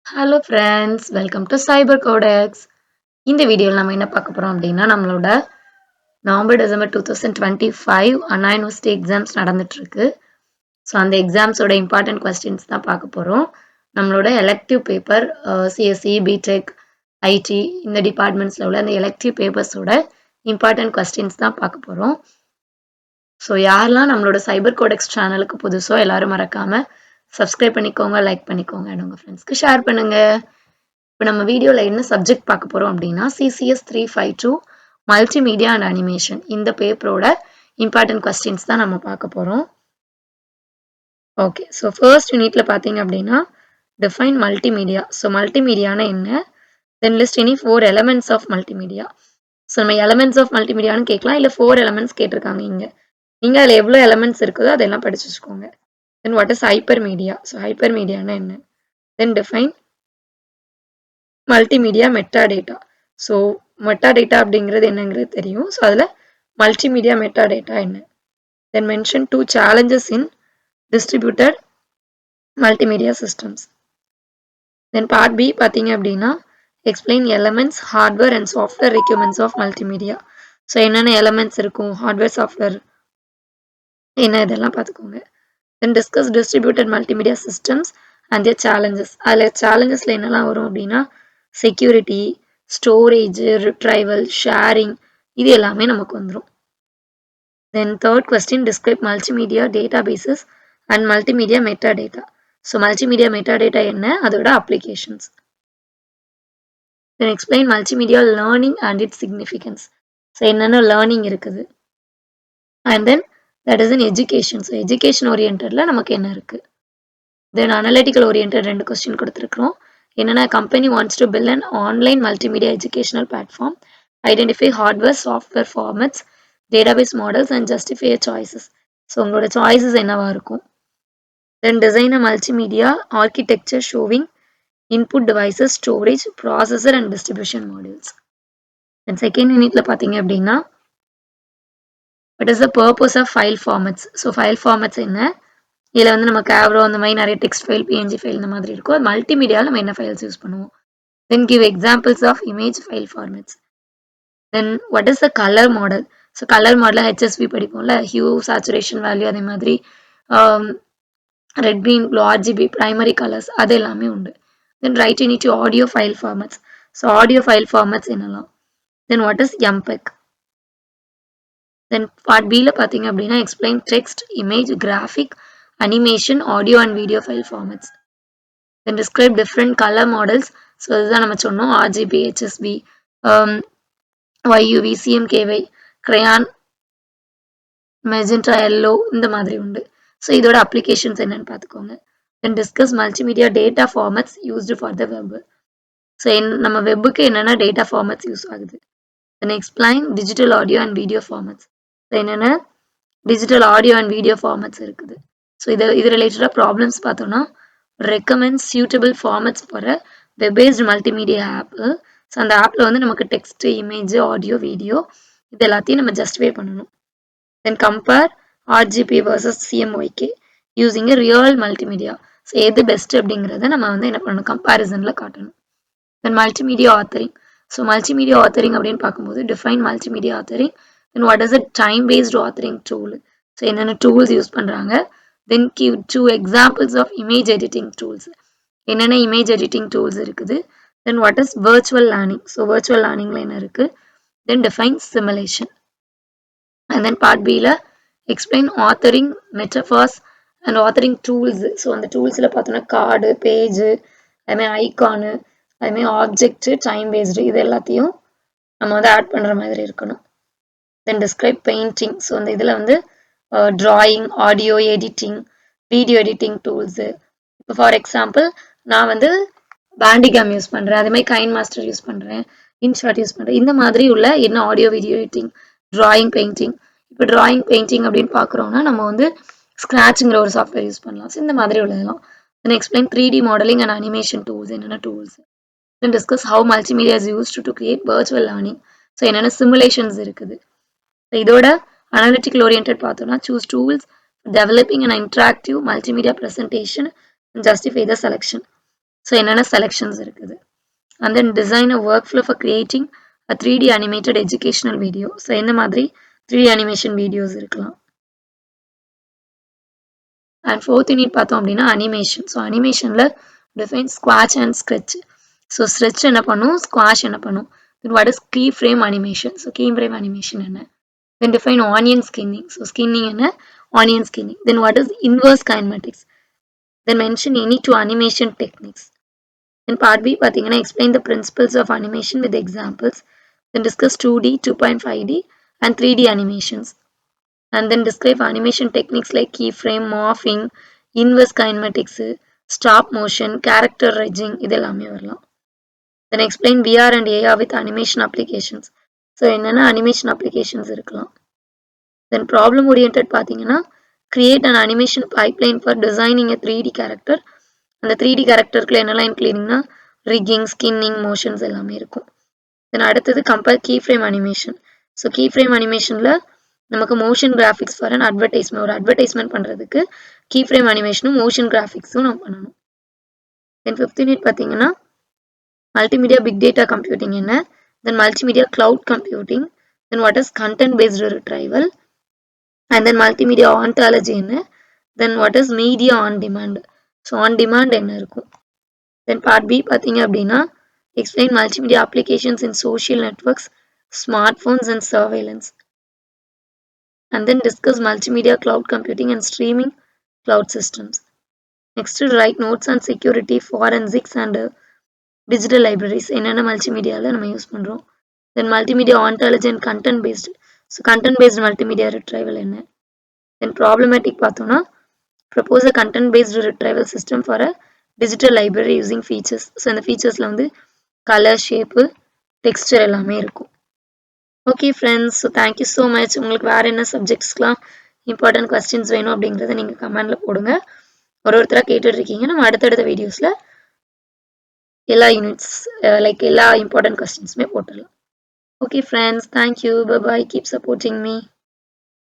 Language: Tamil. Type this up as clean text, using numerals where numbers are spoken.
Hello friends, welcome to cyber codex. இந்த வீடியோவில் நம்ம என்ன பார்க்க போகிறோம் அப்படின்னா, நம்மளோட November December 2025 Anna university exams நடந்துட்டுருக்கு. ஸோ அந்த எக்ஸாம்ஸோட இம்பார்ட்டன்ட் கொஸ்டின்ஸ் தான் பார்க்க போகிறோம். நம்மளோட elective paper CSC, BTech, IT இந்த டிபார்ட்மெண்ட்ஸில் உள்ள அந்த எலெக்டிவ் பேப்பர்ஸோட இம்பார்ட்டன்ட் கொஸ்டின்ஸ் தான் பார்க்க போகிறோம். ஸோ யாரெல்லாம் நம்மளோட சைபர் கோடெக்ஸ் சேனலுக்கு புதுசோ எல்லாரும் மறக்காமல் சப்ஸ்கிரைப் பண்ணிக்கோங்க, லைக் பண்ணிக்கோங்க அண்ட் உங்கள் ஃப்ரெண்ட்ஸ்க்கு ஷேர் பண்ணுங்கள். இப்போ நம்ம வீடியோவில் என்ன சப்ஜெக்ட் பார்க்க போகிறோம் அப்படின்னா CCS 352 மல்டிமீடியா அண்ட் அனிமேஷன் இந்த பேப்பரோட இம்பார்ட்டன்ட் கொஸ்டின்ஸ் தான் நம்ம பார்க்க போகிறோம். ஓகே, ஸோ ஃபர்ஸ்ட் யூனிட்ல பார்த்தீங்க அப்படின்னா டிஃபைன் மல்டிமீடியா. ஸோ மல்டிமீடியானா என்ன, then list any 4 elements of multimedia. So நம்ம எலமெண்ட்ஸ் ஆஃப் மல்டிமீடியான்னு கேட்கலாம், இல்லை 4 எலமெண்ட்ஸ் கேட்டிருக்காங்க இங்கே. நீங்கள் அதில் எவ்வளோ எலமெண்ட்ஸ் இருக்குதோ அதெல்லாம் படிச்சு வச்சுக்கோங்க. Then what is hyper media. So hyper மீடியானா என்ன, then define multimedia metadata. So metadata அப்படிங்கிறது என்னங்கிறது தெரியும். ஸோ அதில் மல்டிமீடியா மெட்டாடேட்டா என்ன. Then mention 2 challenges in distributed multimedia systems. Then part B பார்த்தீங்க அப்படின்னா explain elements, hardware and software requirements of multimedia. So என்னென்ன எலமெண்ட்ஸ் இருக்கும், ஹார்ட்வேர் சாஃப்ட்வேர் என்ன, இதெல்லாம் பார்த்துக்கோங்க. Then discuss distributed multimedia systems and their challenges. அதில் சேலஞ்சஸில் என்னெல்லாம் வரும் அப்படின்னா செக்யூரிட்டி, ஸ்டோரேஜ், ரிட்ரைவல், ஷேரிங், இது எல்லாமே நமக்கு வந்துடும். Then third question describe multimedia databases and multimedia metadata. So multimedia metadata என்ன, அதோட applications. Then explain multimedia learning and its significance. So என்னென்ன லேர்னிங் இருக்குது. And then that is in education. So education ஓரியன்டில் நமக்கு என்ன இருக்குது. தென் அனலிட்டிக்கல் ஓரியன்ட் 2 கொஸ்டின் கொடுத்துருக்குறோம். என்னென்னா company wants to build an online multimedia educational platform, identify hardware software formats, database models and justify choices. So உங்களோட சாய்ஸஸ் என்னவா இருக்கும். Then design a multimedia architecture showing input devices, storage, processor and distribution modules. Then second யூனிட்ல பார்த்தீங்க அப்படின்னா what is the purpose of file formats. So file formats என்ன, இதில் வந்து நம்ம கேப்ரோ அந்த மாதிரி நிறைய டெக்ஸ்ட் ஃபைல், பிஎன்ஜி ஃபைல் இந்த மாதிரி இருக்கும். மல்டிமீடியாவில் நம்ம என்ன ஃபைல்ஸ் யூஸ் பண்ணுவோம். Then give examples of image file formats. Then what is the colour model. So colour மாடலில் ஹெச்எஸ்வி படிப்போம்ல, ஹியூ, சேச்சுரேஷன் வேல்யூ, அதே மாதிரி red, green, blue, RGB, primary colours அது எல்லாமே உண்டு. Then write unit audio file formats. So audio file formats என்னலாம். Then what is MPEG. Then part பியில் பார்த்தீங்க அப்படின்னா explain text, image, graphic, animation, audio and video file formats. Then describe different colour models. So இதுதான் நம்ம சொன்னோம், ஆர்ஜிபி, ஹெச்எஸ்பி, YUV, CMKY, கிரையான், மெஜெண்டா, எல்லோ இந்த மாதிரி உண்டு. ஸோ இதோட அப்ளிகேஷன்ஸ் என்னன்னு பார்த்துக்கோங்க. Then discuss multimedia data formats used for the web. So நம்ம வெப்புக்கு என்னென்ன டேட்டா ஃபார்மேட்ஸ் யூஸ் ஆகுது. Then explain digital audio and video formats. So என்னென்ன digital audio and video formats இருக்குது. ஸோ இது ரிலேட்டடாக ப்ராப்ளம்ஸ் பார்த்தோன்னா recommend suitable formats for a web based multimedia app. So அந்த ஆப்பில் வந்து நமக்கு டெக்ஸ்ட், இமேஜ், ஆடியோ, வீடியோ இது எல்லாத்தையும் நம்ம ஜஸ்டிஃபை பண்ணணும். Then compare RGB versus CMYK using a real multimedia. So எது பெஸ்ட் அப்படிங்கிறத நம்ம வந்து என்ன பண்ணணும், கம்பேரிசனில் காட்டணும். Then multimedia authoring. So multimedia authoring அப்படின்னு பார்க்கும்போது define multimedia authoring. Then what is a time based authoring tool. So என்னென்ன டூல்ஸ் யூஸ் பண்ணுறாங்க. Then give 2 examples of image editing tools. என்னென்ன இமேஜ் எடிட்டிங் டூல்ஸ் இருக்குது. Then what is virtual learning. So virtual லேர்னிங்கில் என்ன இருக்குது. தென் define simulation. And then part பியில் explain authoring metaphors and authoring tools. So அந்த டூல்ஸில் பார்த்தோன்னா கார்டு, பேஜு, அதுமாதிரி ஐகானு, அதுமாதிரி ஆப்ஜெக்ட், டைம் பேஸ்டு இது எல்லாத்தையும் நம்ம வந்து ஆட் பண்ணுற மாதிரி இருக்கணும். தென் டிஸ்கிரைப் பெயிண்டிங். ஸோ அந்த இதில் வந்து drawing, audio editing, video editing tools. இப்போ ஃபார் எக்ஸாம்பிள் நான் வந்து பேண்டிகாம் யூஸ் பண்ணுறேன், அதேமாதிரி கைன் மாஸ்டர் யூஸ் பண்ணுறேன், இன்ஷாட் யூஸ் பண்ணுறேன். இந்த மாதிரி உள்ள என்ன audio, video editing, drawing, painting. இப்போ ட்ராயிங், பெயிண்டிங் அப்படின்னு பார்க்குறோன்னா நம்ம வந்து ஸ்க்ராட்சுங்கிற ஒரு சாஃப்ட்வேர் யூஸ் பண்ணலாம். ஸோ இந்த மாதிரி உள்ளதெல்லாம். Then explain 3D modelling and animation tools. என்னென்ன tools. Then discuss how multimedia is used to create virtual learning. So என்னென்ன சிமுலேஷன்ஸ் இருக்குது. இதோட அனாலிட்டிக்கல் ஓரியன்ட் பார்த்தோம்னா choose tools developing and interactive multimedia presentation and justify the selection. So என்னென்ன செலெக்ஷன்ஸ் இருக்குது. And then design a workflow for creating a 3D animated educational video. So எந்த மாதிரி 3D அனிமேஷன் வீடியோஸ் இருக்கலாம். அண்ட் ஃபோர்த் யூனிட் பார்த்தோம் அப்படின்னா அனிமேஷன். ஸோ அனிமேஷனில் define squash and sketch. So stretch என்ன பண்ணும், ஸ்குவாஷ் என்ன பண்ணும். Then what is key frame animation. So key frame animation என்ன. Then define onion skinning. So skinning என்ன, onion skinning. Then what is inverse kinematics. Then mention any two animation techniques. Then part B பார்த்தீங்கன்னா explain the principles of animation with examples. Then discuss 2D, 2.5D and 3D animations. And then describe animation techniques like keyframe, morphing, inverse kinematics, stop motion, character rigging இதெல்லாமே வரலாம். Then explain VR and AR with animation applications. So என்னென்ன அனிமேஷன் அப்ளிகேஷன்ஸ் இருக்கலாம். தென் ப்ராப்ளம் ஓரியன்ட் பார்த்தீங்கன்னா create and animation pipeline for designing a 3D character. அந்த 3D கேரக்டருக்குள்ள என்னெல்லாம் இன்க்ளூடிங்னா ரிக்கிங், ஸ்கின்னிங், மோஷன்ஸ் எல்லாமே இருக்கும். தென் அடுத்தது compare key frame animation. So key frame அனிமேஷனில் நமக்கு motion graphics for an advertisement, ஒரு அட்வர்டைஸ்மெண்ட் பண்ணுறதுக்கு கீ ஃப்ரேம் அனிமேஷனும் மோஷன் கிராஃபிக்ஸும் நம்ம பண்ணணும். தென் 5th யூனிட் பார்த்தீங்கன்னா மல்டிமீடியா பிக் டேட்டா கம்ப்யூட்டிங் என்ன, then multimedia cloud computing, then what is content based retrieval, and then multimedia ontology என்ன, then what is media on demand. So on demand என்ன இருக்கும். தென் பார்ட் பி பார்த்தீங்க அப்படின்னா explain multimedia applications in social networks, smartphones and surveillance. And then discuss multimedia cloud computing and streaming cloud systems. Next, write notes on security, forensics and digital libraries. என்னென்ன மல்டிமீடியாவில் நம்ம யூஸ் பண்ணுறோம். Then multimedia ontology and content based. So content based multimedia retrieval என்ன. தென் ப்ராப்ளமேட்டிக் பார்த்தோன்னா propose a content based retrieval system for a digital library using features. So இந்த ஃபீச்சர்ஸில் வந்து கலர், ஷேப்பு, டெக்ஸ்டர் எல்லாமே இருக்கும். Okay friends, so thank you so much. உங்களுக்கு வேறு என்ன சப்ஜெக்ட்ஸ்க்கெலாம் இம்பார்ட்டன்ட் கொஸ்டின்ஸ் வேணும் அப்படிங்கிறத நீங்கள் கமெண்டில் போடுங்க. ஒருத்தராக கேட்டுட்ருக்கீங்க. நம்ம அடுத்தடுத்த வீடியோஸில் எல்லா யூனிட்ஸ் லைக் எல்லா இம்பார்ட்டன்ட் கொஸ்டின்ஸுமே போட்டுடலாம். Okay friends, thank you, bye bye, keep supporting me.